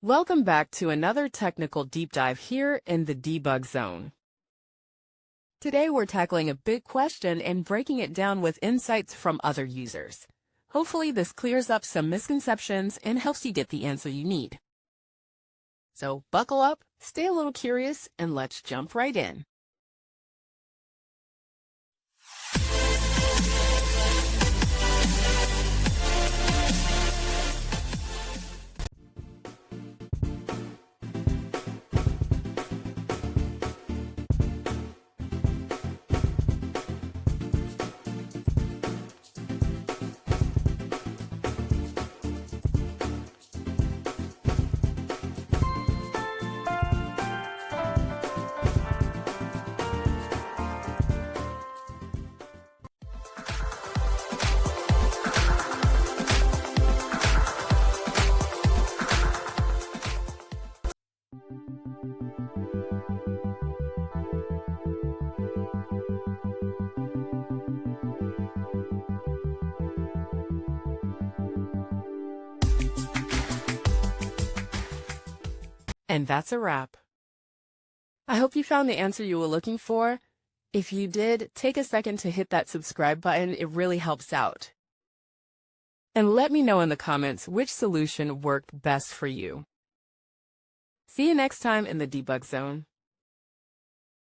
Welcome back to another technical deep dive here in the debug zone. Today we're tackling a big question and breaking it down with insights from other users. Hopefully this clears up some misconceptions and helps you get the answer you need. So buckle up, stay a little curious, and let's jump right in. And that's a wrap. I hope you found the answer you were looking for. If you did, take a second to hit that subscribe button. It really helps out. And let me know in the comments which solution worked best for you. See you next time in the debug zone.